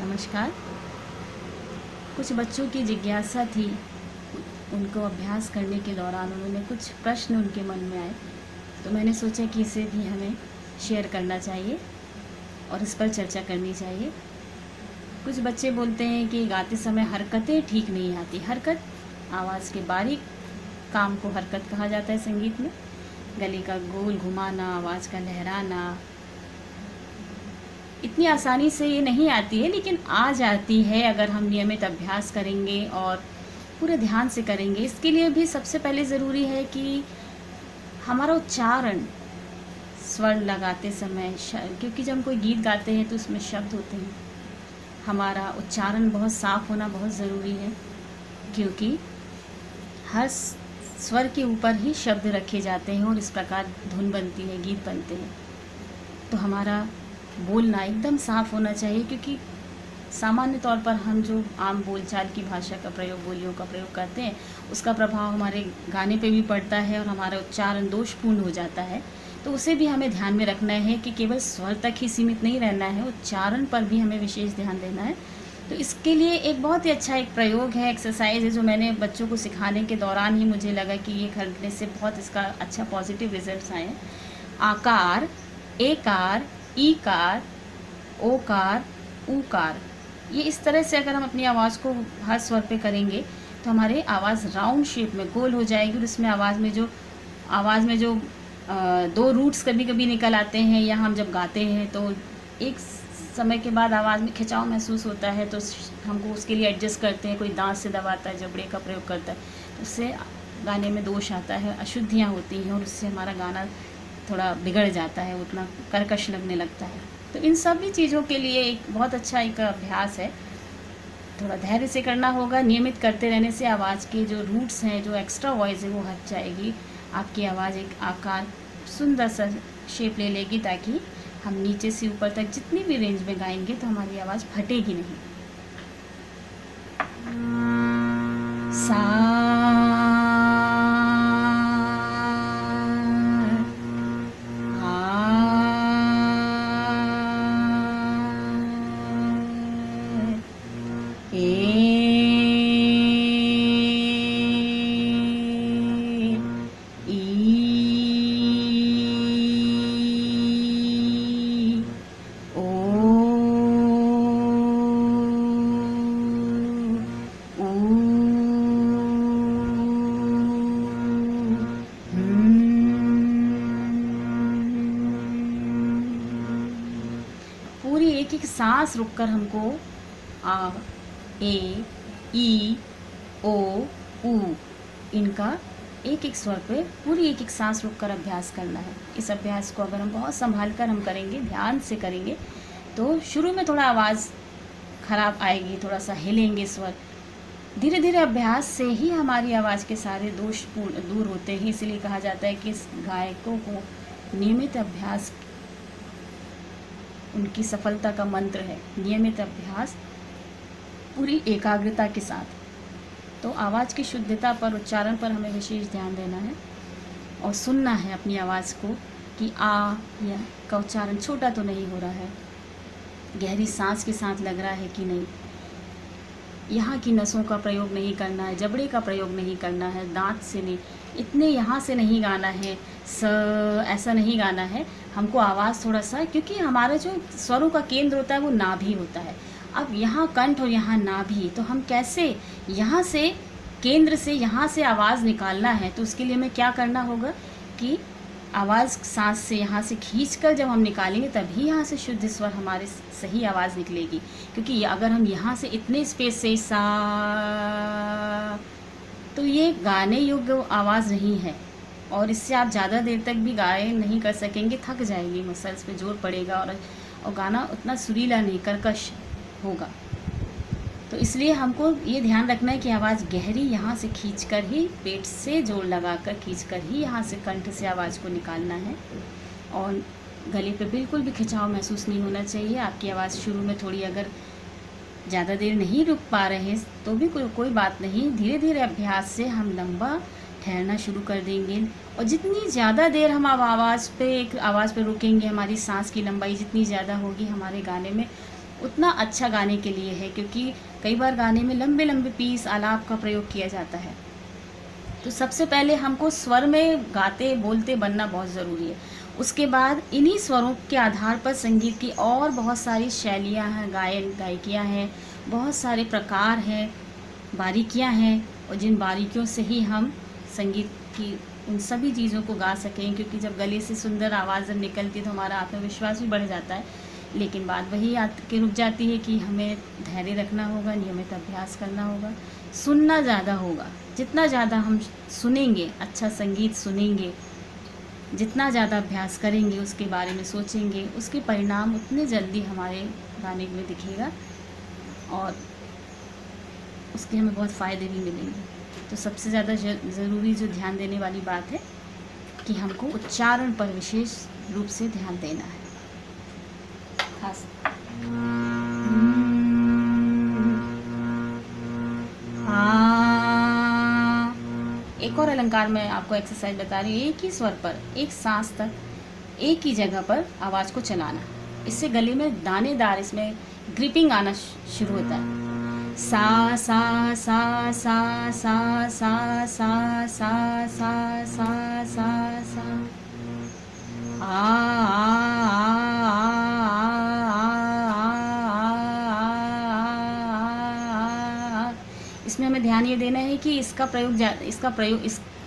नमस्कार। कुछ बच्चों की जिज्ञासा थी, उनको अभ्यास करने के दौरान उन्होंने कुछ प्रश्न उनके मन में आए, तो मैंने सोचा कि इसे भी हमें शेयर करना चाहिए और इस पर चर्चा करनी चाहिए। कुछ बच्चे बोलते हैं कि गाते समय हरकतें ठीक नहीं आती। हरकत, आवाज़ के बारीक काम को हरकत कहा जाता है संगीत में। गले का गोल घुमाना, आवाज़ का लहराना, इतनी आसानी से ये नहीं आती है, लेकिन आ जाती है अगर हम नियमित अभ्यास करेंगे और पूरे ध्यान से करेंगे। इसके लिए भी सबसे पहले ज़रूरी है कि हमारा उच्चारण, स्वर लगाते समय क्योंकि जब हम कोई गीत गाते हैं तो उसमें शब्द होते हैं, हमारा उच्चारण बहुत साफ़ होना बहुत ज़रूरी है, क्योंकि हर स्वर के ऊपर ही शब्द रखे जाते हैं और इस प्रकार धुन बनती है, गीत बनते हैं। तो हमारा बोलना एकदम साफ़ होना चाहिए, क्योंकि सामान्य तौर पर हम जो आम बोलचाल की भाषा का प्रयोग, बोलियों का प्रयोग करते हैं, उसका प्रभाव हमारे गाने पे भी पड़ता है और हमारा उच्चारण दोषपूर्ण हो जाता है। तो उसे भी हमें ध्यान में रखना है कि केवल स्वर तक ही सीमित नहीं रहना है, उच्चारण पर भी हमें विशेष ध्यान देना है। तो इसके लिए एक बहुत ही अच्छा एक प्रयोग है, एक्सरसाइज है, जो मैंने बच्चों को सिखाने के दौरान ही मुझे लगा कि ये करने से बहुत इसका अच्छा पॉजिटिव रिजल्ट्स आए हैं। आकार, एकार, ईकार, ओकार, ऊकार, ये इस तरह से अगर हम अपनी आवाज़ को हर स्वर पे करेंगे तो हमारी आवाज़ राउंड शेप में गोल हो जाएगी। और इसमें आवाज़ में जो दो रूट्स कभी कभी निकल आते हैं, या हम जब गाते हैं तो एक समय के बाद आवाज़ में खिंचाव महसूस होता है, तो हमको उसके लिए एडजस्ट करते हैं, कोई दांत से दबाता है, जबड़े का प्रयोग करता है, तो उससे गाने में दोष आता है, अशुद्धियाँ होती हैं और उससे हमारा गाना थोड़ा बिगड़ जाता है, उतना कर्कश लगने लगता है। तो इन सभी चीज़ों के लिए एक बहुत अच्छा एक अभ्यास है, थोड़ा धैर्य से करना होगा। नियमित करते रहने से आवाज़ के जो रूट्स हैं, जो एक्स्ट्रा वॉइस है, वो हट जाएगी। आपकी आवाज़ एक आकार, सुंदर सा शेप ले लेगी, ताकि हम नीचे से ऊपर तक जितनी भी रेंज में गाएंगे तो हमारी आवाज़ फटेगी नहीं। सा पूरी एक एक सांस रुककर हमको आ, ए, ई, ओ, ऊ, इनका एक एक स्वर पे पूरी एक एक सांस रुककर अभ्यास करना है। इस अभ्यास को अगर हम बहुत संभाल कर हम करेंगे, ध्यान से करेंगे, तो शुरू में थोड़ा आवाज़ ख़राब आएगी, थोड़ा सा हिलेंगे स्वर। धीरे धीरे अभ्यास से ही हमारी आवाज़ के सारे दोष दूर होते हैं। इसीलिए कहा जाता है कि गायकों को नियमित अभ्यास उनकी सफलता का मंत्र है। नियमित अभ्यास पूरी एकाग्रता के साथ। तो आवाज़ की शुद्धता पर, उच्चारण पर हमें विशेष ध्यान देना है और सुनना है अपनी आवाज़ को कि आ या का उच्चारण छोटा तो नहीं हो रहा है, गहरी सांस के साथ लग रहा है कि नहीं, यहाँ की नसों का प्रयोग नहीं करना है, जबड़े का प्रयोग नहीं करना है, दांत से नहीं, इतने यहाँ से नहीं गाना है, ऐसा नहीं गाना है। हमको आवाज़ थोड़ा सा, क्योंकि हमारा जो स्वरों का केंद्र होता है वो नाभि होता है। अब यहाँ कंठ और यहाँ नाभि, तो हम कैसे यहाँ से केंद्र से यहाँ से आवाज़ निकालना है, तो उसके लिए हमें क्या करना होगा कि आवाज़ सांस से यहाँ से खींचकर जब हम निकालेंगे तभी यहाँ से शुद्ध स्वर हमारे सही आवाज़ निकलेगी। क्योंकि अगर हम यहाँ से इतने स्पेस से सा, तो ये गाने योग्य आवाज़ नहीं है और इससे आप ज़्यादा देर तक भी गाए नहीं कर सकेंगे, थक जाएंगे, मसल्स पे जोर पड़ेगा और गाना उतना सुरीला नहीं, कर्कश होगा। तो इसलिए हमको ये ध्यान रखना है कि आवाज़ गहरी यहाँ से खींचकर ही, पेट से जोर लगाकर खींचकर ही यहाँ से कंठ से आवाज़ को निकालना है। और गले पे बिल्कुल भी खिंचाव महसूस नहीं होना चाहिए। आपकी आवाज़ शुरू में थोड़ी अगर ज़्यादा देर नहीं रुक पा रहे तो भी कोई बात नहीं, धीरे धीरे अभ्यास से हम लंबा ठहरना शुरू कर देंगे। और जितनी ज़्यादा देर हम आवाज़ पे रुकेंगे, हमारी सांस की लंबाई जितनी ज़्यादा होगी, हमारे गाने में उतना अच्छा गाने के लिए है, क्योंकि कई बार गाने में लंबे लंबे पीस आलाप का प्रयोग किया जाता है। तो सबसे पहले हमको स्वर में गाते बोलते बनना बहुत ज़रूरी है। उसके बाद इन्हीं स्वरों के आधार पर संगीत की और बहुत सारी शैलियाँ हैं, गायन गायकियाँ हैं, बहुत सारे प्रकार हैं, बारीकियाँ हैं, और जिन बारीकियों से ही हम संगीत की उन सभी चीज़ों को गा सकें। क्योंकि जब गले से सुंदर आवाज़ जब निकलती है तो हमारा आत्मविश्वास भी बढ़ जाता है। लेकिन बात वही आके रुक जाती है कि हमें धैर्य रखना होगा, नियमित अभ्यास करना होगा, सुनना ज़्यादा होगा। जितना ज़्यादा हम सुनेंगे, अच्छा संगीत सुनेंगे, जितना ज़्यादा अभ्यास करेंगे, उसके बारे में सोचेंगे, उसके परिणाम उतने जल्दी हमारे गाने में दिखेगा और उसके हमें बहुत फ़ायदे भी मिलेंगे। तो सबसे ज़्यादा ज़रूरी जो ध्यान देने वाली बात है कि हमको उच्चारण पर विशेष रूप से ध्यान देना है। खास एक और अलंकार मैं आपको एक्सरसाइज बता रही हूँ। एक ही स्वर पर एक सांस तक एक ही जगह पर आवाज़ को चलाना, इससे गले में दानेदार, इसमें ग्रिपिंग आना शुरू होता है। सा सा सा सा सा सा सा सा सा सा सा सा इसमें हमें ध्यान ये देना है कि इसका प्रयोग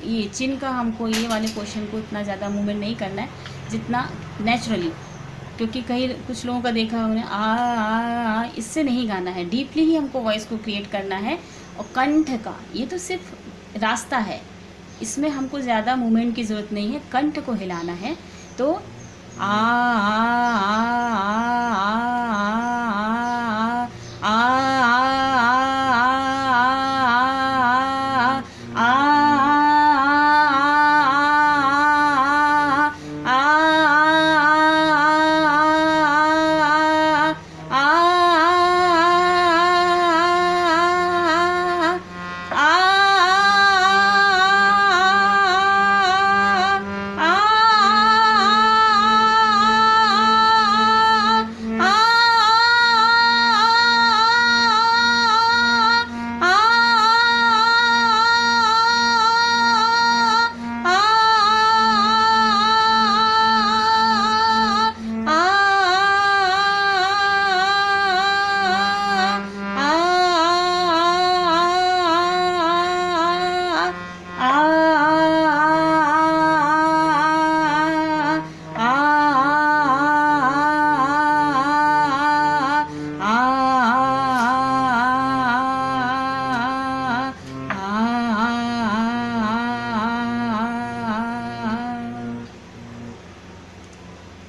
ये चिन्ह का हमको ये वाले क्वेश्चन को इतना ज़्यादा मूवमेंट नहीं करना है जितना नेचुरली, क्योंकि कुछ लोगों का देखा है उन्हें आ इससे नहीं गाना है। डीपली ही हमको वॉइस को क्रिएट करना है। और कंठ का ये तो सिर्फ रास्ता है, इसमें हमको ज़्यादा मूवमेंट की ज़रूरत नहीं है, कंठ को हिलाना है। तो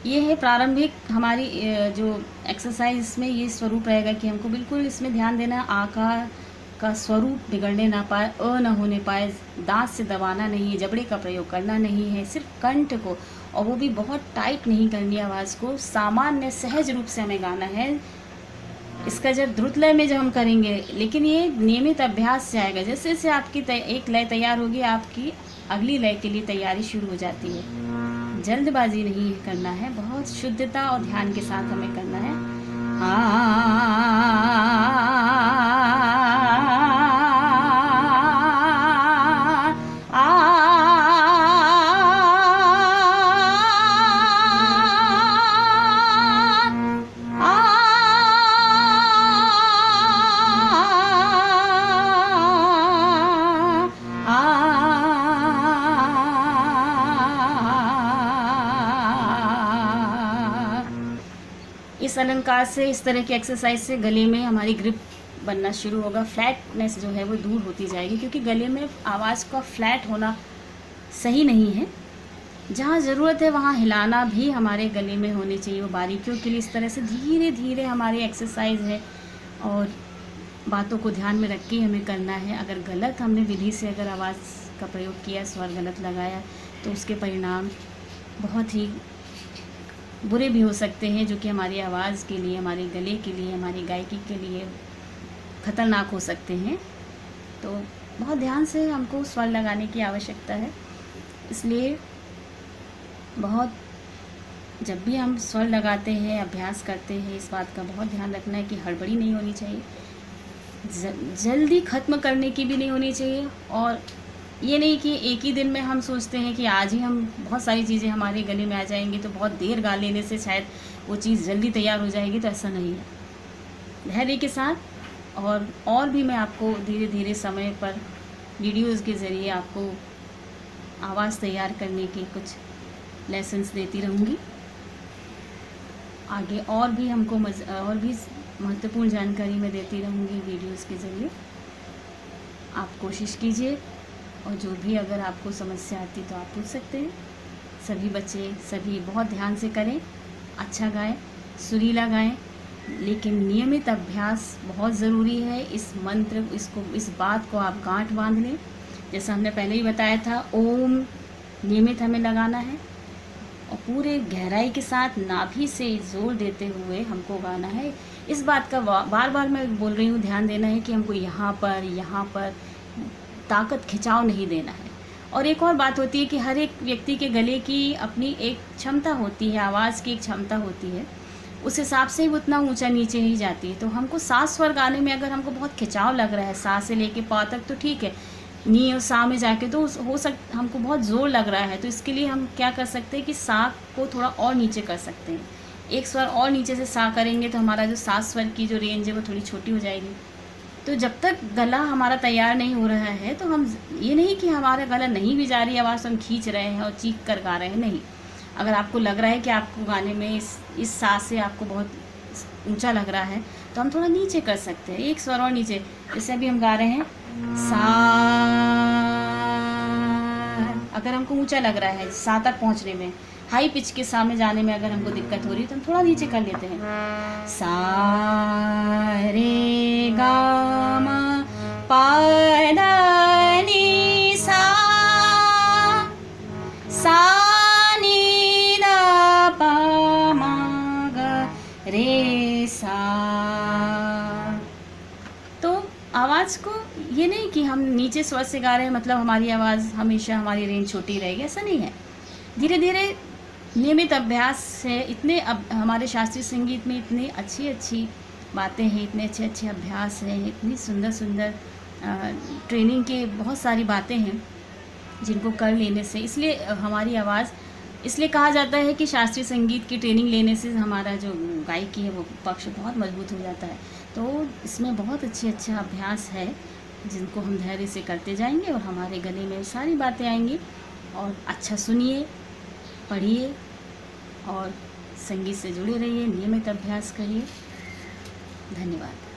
ये है प्रारंभिक हमारी जो एक्सरसाइज में ये स्वरूप रहेगा कि हमको बिल्कुल इसमें ध्यान देना है, आकार का स्वरूप बिगड़ने ना पाए, न होने पाए, दांत से दबाना नहीं है, जबड़े का प्रयोग करना नहीं है, सिर्फ कंठ को, और वो भी बहुत टाइट नहीं करनी आवाज़ को, सामान्य सहज रूप से हमें गाना है। इसका जब द्रुत लय में जब हम करेंगे, लेकिन ये नियमित अभ्यास से आएगा। जैसे जैसे आपकी एक लय तैयार होगी, आपकी अगली लय के लिए तैयारी शुरू हो जाती है। जल्दबाजी नहीं करना है, बहुत शुद्धता और ध्यान के साथ हमें करना है। इस अलंकार से, इस तरह की एक्सरसाइज से गले में हमारी ग्रिप बनना शुरू होगा, फ्लैटनेस जो है वो दूर होती जाएगी, क्योंकि गले में आवाज़ का फ्लैट होना सही नहीं है। जहाँ ज़रूरत है वहाँ हिलाना भी हमारे गले में होनी चाहिए। वो बारीकियों के लिए इस तरह से धीरे धीरे हमारी एक्सरसाइज है और बातों को ध्यान में रख के हमें करना है। अगर गलत हमने विधि से अगर आवाज़ का प्रयोग किया, स्वर गलत लगाया, तो उसके परिणाम बहुत ही बुरे भी हो सकते हैं, जो कि हमारी आवाज़ के लिए, हमारे गले के लिए, हमारी गायकी के लिए ख़तरनाक हो सकते हैं। तो बहुत ध्यान से हमको स्वर लगाने की आवश्यकता है, इसलिए बहुत जब भी हम स्वर लगाते हैं, अभ्यास करते हैं, इस बात का बहुत ध्यान रखना है कि हड़बड़ी नहीं होनी चाहिए, जल्दी ख़त्म करने की भी नहीं होनी चाहिए। और ये नहीं कि एक ही दिन में हम सोचते हैं कि आज ही हम बहुत सारी चीज़ें हमारे गले में आ जाएंगी तो बहुत देर गा लेने से शायद वो चीज़ जल्दी तैयार हो जाएगी, तो ऐसा नहीं है। धैर्य के साथ और भी मैं आपको धीरे धीरे समय पर वीडियोज़ के ज़रिए आपको आवाज़ तैयार करने के कुछ लेसन्स देती रहूँगी। आगे और भी और भी महत्वपूर्ण जानकारी मैं देती रहूँगी वीडियोज़ के ज़रिए। आप कोशिश कीजिए, और जो भी अगर आपको समस्या आती तो आप पूछ सकते हैं। सभी बच्चे सभी बहुत ध्यान से करें, अच्छा गाएं, सुरीला गाएं, लेकिन नियमित अभ्यास बहुत ज़रूरी है। इस बात को आप गांठ बांध लें। जैसा हमने पहले ही बताया था, ओम नियमित हमें लगाना है और पूरे गहराई के साथ नाभि से जोर देते हुए हमको गाना है। इस बात का बार बार मैं बोल रही हूँ, ध्यान देना है कि हमको यहाँ पर ताकत खिंचाव नहीं देना है। और एक और बात होती है कि हर एक व्यक्ति के गले की अपनी एक क्षमता होती है, आवाज़ की एक क्षमता होती है, उस हिसाब से वो उतना ऊंचा नीचे ही जाती है। तो हमको सा स्वर गाने में अगर हमको बहुत खिंचाव लग रहा है, सा से लेके पा तक तो ठीक है, नी और सा में जाके तो हमको बहुत ज़ोर लग रहा है, तो इसके लिए हम क्या कर सकते हैं कि सा को थोड़ा और नीचे कर सकते हैं। एक स्वर और नीचे से सा करेंगे तो हमारा जो सा स्वर की जो रेंज है वो थोड़ी छोटी हो जाएगी। तो जब तक गला हमारा तैयार नहीं हो रहा है तो हम ये नहीं कि हमारा गला नहीं भी जा रही आवाज़ तो हम खींच रहे हैं और चीख कर गा रहे हैं, नहीं। अगर आपको लग रहा है कि आपको गाने में इस सा से आपको बहुत ऊंचा लग रहा है तो हम थोड़ा नीचे कर सकते हैं, एक स्वर और नीचे। जैसे अभी हम गा रहे हैं सा, अगर हमको ऊंचा लग रहा है सा तक पहुंचने में, हाई पिच के सा में जाने में अगर हमको दिक्कत हो रही है तो हम थोड़ा नीचे कर लेते हैं। सा रे गा मा पा धा नी सा, सा नी धा पा मा गा रे सा। तो आवाज़ को ये नहीं कि हम नीचे स्वर से गा रहे हैं मतलब हमारी आवाज़ हमेशा हमारी रेंज छोटी रहेगी, ऐसा नहीं है। धीरे धीरे नियमित अभ्यास से हमारे शास्त्रीय संगीत में इतनी अच्छी बातें हैं, इतने अच्छे अभ्यास हैं, इतनी सुंदर ट्रेनिंग के बहुत सारी बातें हैं जिनको कर लेने से, इसलिए हमारी आवाज़, इसलिए कहा जाता है कि शास्त्रीय संगीत की ट्रेनिंग लेने से हमारा जो गायकी है वो पक्ष बहुत मजबूत हो जाता है। तो इसमें बहुत अच्छा अभ्यास है जिनको हम धैर्य से करते जाएंगे और हमारे गले में सारी बातें आएंगी। और अच्छा सुनिए, पढ़िए और संगीत से जुड़े रहिए, नियमित अभ्यास करिए। धन्यवाद।